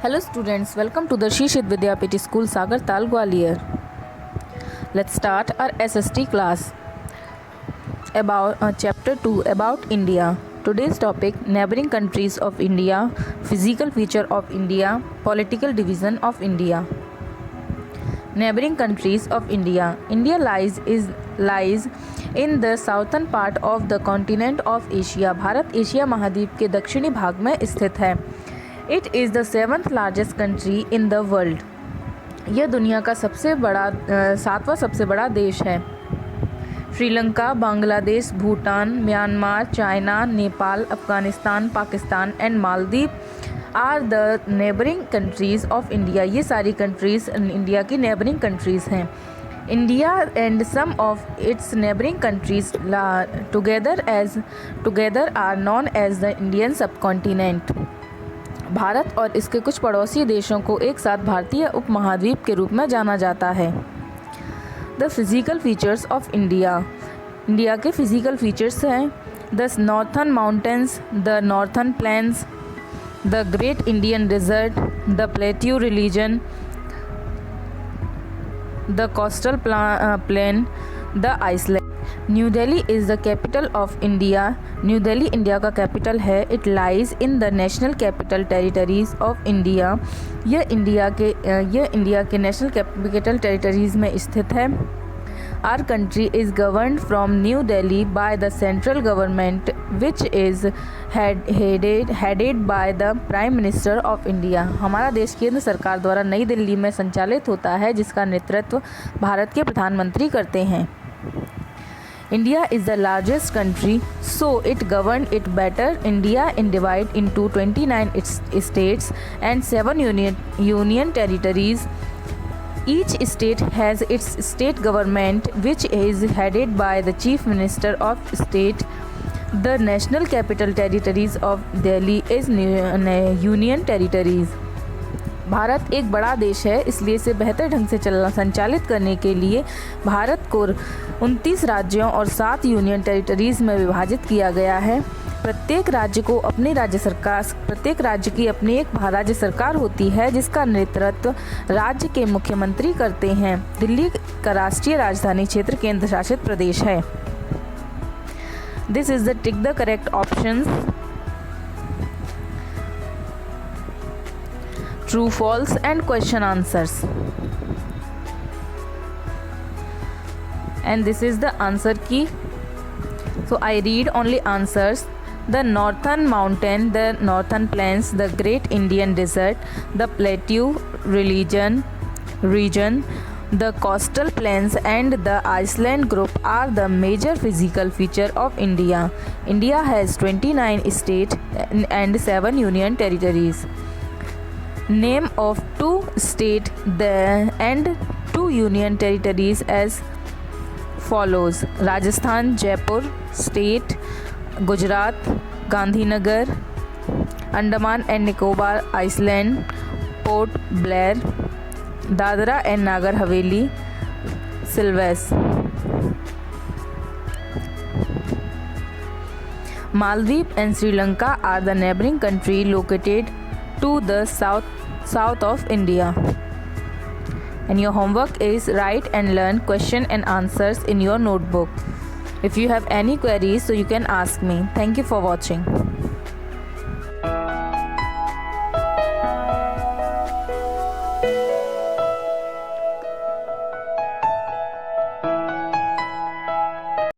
Hello students, welcome to the Shishit Vidyapiti School Sagar Tal Gwalior. Let's start our SST class about chapter 2 about India. Today's topic: neighboring countries of India, physical feature of India, political division of India. Neighboring countries of India. India lies in the southern part of the continent of Asia. Bharat Asia महाद्वीप के दक्षिणी भाग में स्थित है. It is the 7th largest country in the world. यह दुनिया का सातवां सबसे बड़ा देश है. Sri Lanka, Bangladesh, Bhutan, Myanmar, China, Nepal, Afghanistan, Pakistan and Maldives are the neighbouring countries of India. ये सारी कंट्रीज़ इंडिया की नेबरिंग कंट्रीज़ हैं. India and some of its neighbouring countries together are known as the Indian subcontinent. Bharat और इसके कुछ पड़ोसी देशों को एक साथ भारतीय उपमहाद्वीप के रूप में जाना जाता है. The physical features of India. India के फिज़िकल फीचर्स हैं the northern mountains, the northern plains, the great Indian desert, the plateau region, the coastal plain, the Iceland. New Delhi is the capital of India. New Delhi India का capital है. It lies in the national capital territories of India. यह India के national capital territories में स्थित है. Our country is governed from New Delhi by the central government, which is headed by the Prime Minister of India. हमारा देश केंद्र सरकार द्वारा नई दिल्ली में संचालित होता है, जिसका नेतृत्व भारत के प्रधानमंत्री करते हैं. India is the largest country, so it governed it better. India is divided into 29 states and 7 union territories. Each state has its state government, which is headed by the Chief Minister of State. The National Capital Territories of Delhi is Union Territories. Bharat एक बड़ा देश है, इसलिए इसे बेहतर ढंग से संचालित करने के लिए भारत को 29 राज्यों और 7 यूनियन टेरिटरीज़ में विभाजित किया गया है. प्रत्येक राज्य की अपनी एक राज्य सरकार होती है, जिसका नेतृत्व राज्य के मुख्यमंत्री करते हैं. दिल्ली का राष्ट्रीय राजधानी क्षेत्र केंद्र शासित प्रदेश है. This is the tick the correct options. True false and question answers. And this is the answer key. So I read only answers. The northern mountain, the northern plains, the great Indian desert, the plateau region, the coastal plains and the Iceland group are the major physical feature of India. India has 29 states and 7 union territories. Name of 2 states and 2 union territories as follows: Rajasthan Jaipur state, Gujarat Gandhinagar, Andaman and Nicobar islands Port Blair, Dadra and Nagar Haveli सिल्वेस. Maldives and Sri Lanka are the neighboring country located to the south of India. And your homework is write and learn question and answers in your notebook. If you have any queries, so you can ask me. Thank you for watching.